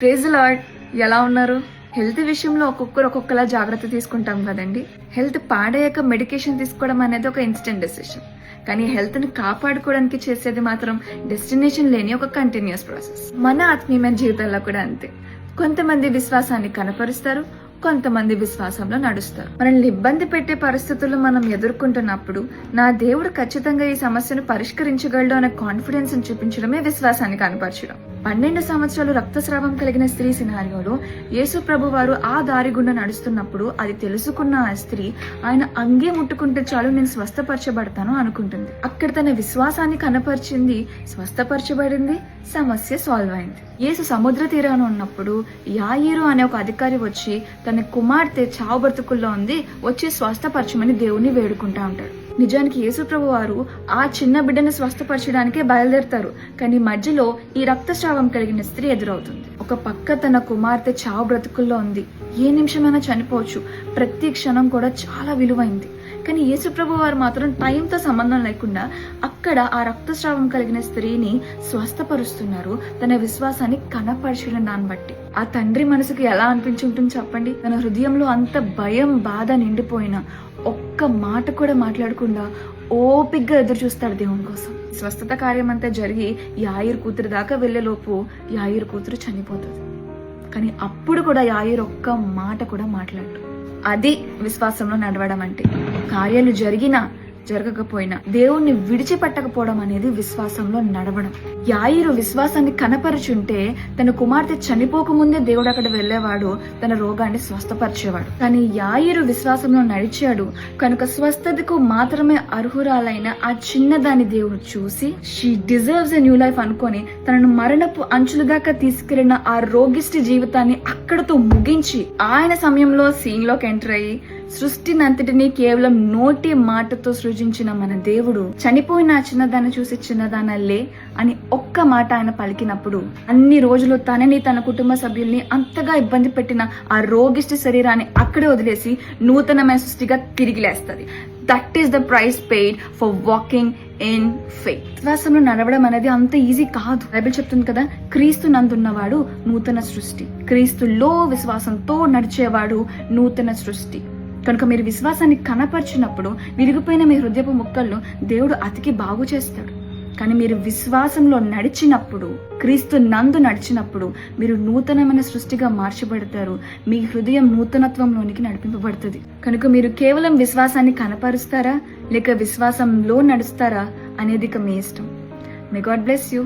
Praise lord. ఎలా ఉన్నారు? Health విషయంలో ఒక్కొక్కరు ఒక్కొక్కలా జాగ్రత్త తీసుకుంటాం కదండి. హెల్త్ పాడయ్యాక మెడికేషన్ తీసుకోవడం అనేది ఒక ఇన్స్టెంట్ డెసిషన్, కానీ హెల్త్ ని కాపాడుకోవడానికి చేసేది మాత్రం డెస్టినేషన్ లేని ఒక కంటిన్యూస్ ప్రాసెస్. మన ఆత్మీయమైన జీవితంలో కూడా అంతే. కొంతమంది విశ్వాసాన్ని కనపరుస్తారు, కొంతమంది విశ్వాసంలో నడుస్తారు. మనల్ని ఇబ్బంది పెట్టే పరిస్థితులు మనం ఎదుర్కొంటున్నప్పుడు నా దేవుడు ఖచ్చితంగా ఈ సమస్యను పరిష్కరించగలడు అనే కాన్ఫిడెన్స్ చూపించడమే విశ్వాసాన్ని కనపరచడం. 12 సంవత్సరాలు రక్తస్రావం కలిగిన స్త్రీ సినారియోలో యేసు ప్రభు వారు ఆ దారి గుండా నడుస్తున్నప్పుడు అది తెలుసుకున్న ఆ స్త్రీ ఆయన అంగే ముట్టుకుంటే చాలు నేను స్వస్థపరచబడతాను అనుకుంటుంది. అక్కడ తన విశ్వాసాన్ని కనపరిచింది, స్వస్థపరచబడింది, సమస్య సాల్వ్ అయింది. యేసు సముద్ర తీరాన ఉన్నప్పుడు యాయీరు అనే ఒక అధికారి వచ్చి తన కుమార్తె చావు బ్రతుకుల్లో ఉంది, వచ్చి స్వస్థపరచమని దేవుణ్ణి వేడుకుంటా ఉంటాడు. నిజానికి యేసు ప్రభు వారు ఆ చిన్న బిడ్డను స్వస్థపరచడానికే బయలుదేరతారు, కానీ మధ్యలో ఈ రక్తస్రావం కలిగిన స్త్రీ ఎదురవుతుంది. ఒక పక్క తన కుమార్తె చావు బ్రతుకుల్లో ఉంది, ఏ నిమిషమైనా చనిపోవచ్చు, ప్రతి క్షణం కూడా చాలా విలువైంది. కానీ యేసు ప్రభు వారు మాత్రం టైంతో సంబంధం లేకుండా అక్కడ ఆ రక్తస్రావం కలిగిన స్త్రీని స్వస్థపరుస్తున్నారు, తన విశ్వాసాన్ని కనపరచడం. దాన్ని బట్టి ఆ తండ్రి మనసుకు ఎలా అనిపించుంటుంది చెప్పండి. తన హృదయంలో అంత భయం, బాధ నిండిపోయిన ఒక్క మాట కూడా మాట్లాడకుండా ఓపిగ్గా ఎదురు చూస్తాడు దేవుని కోసం. స్వస్థత కార్యం అంతా జరిగి యాయిర్ కూతురు దాకా వెళ్లేలోపు యాయిర్ కూతురు చనిపోతుంది. కానీ అప్పుడు కూడా యాయిర్ ఒక్క మాట కూడా మాట్లాడు. అది విశ్వాసంలో నడవడం అంటే. కార్యాలు జరిగినా జరగకపోయినా దేవుణ్ణి విడిచిపెట్టకపోవడం అనేది విశ్వాసంలో నడవడం. యాయిరు విశ్వాసాన్ని కనపరుచుంటే తన కుమార్తె చనిపోకముందే దేవుడు అక్కడ వెళ్లేవాడు, తన రోగాన్ని స్వస్థపరిచేవాడు. కానీ యాయిరు విశ్వాసంలో నడిచాడు కనుక స్వస్థతకు మాత్రమే అర్హురాలైన ఆ చిన్నదాని దేవుడు చూసి she deserves a new life అనుకొని తనను మరణపు అంచుల దాకా తీసుకెళ్లిన ఆ రోగిష్టి జీవితాన్ని అక్కడతో ముగించి ఆయన సమయంలో సీన్ లోకి ఎంటర్ అయ్యి సృష్టినంతటినీ కేవలం నోటి మాటతో సృజించిన మన దేవుడు చనిపోయిన ఆ చిన్నదాన్ని చూసి చిన్నదానల్లే అని ఒక్క మాట ఆయన పలికినప్పుడు అన్ని రోజులు తనని తన కుటుంబ సభ్యుల్ని అంతగా ఇబ్బంది పెట్టిన ఆ రోగిష్టి శరీరాన్ని అక్కడే వదిలేసి నూతనమైన సృష్టిగా తిరిగి లేస్తుంది. That is the price paid for walking in faith. విశ్వాసంలో నడవడం అనేది అంత ఈజీ కాదు. బైబిల్ చెప్తుంది కదా, క్రీస్తు నందున్నవాడు నూతన సృష్టి, క్రీస్తులో విశ్వాసంతో నడిచేవాడు నూతన సృష్టి. కనుక మీరు విశ్వాసాన్ని కనపరిచినప్పుడు విరిగిపోయిన మీ హృదయపు ముక్కలను దేవుడు అతికి బాగు చేస్తాడు. కానీ మీరు విశ్వాసంలో నడిచినప్పుడు, క్రీస్తు నందు నడిచినప్పుడు మీరు నూతనమైన సృష్టిగా మార్చబడతారు. మీ హృదయం నూతనత్వంలోనికి నడిపింపబడుతుంది. కనుక మీరు కేవలం విశ్వాసాన్ని కనపరుస్తారా లేక విశ్వాసంలో నడుస్తారా అనేది ఇక మీ ఇష్టం. May God bless you.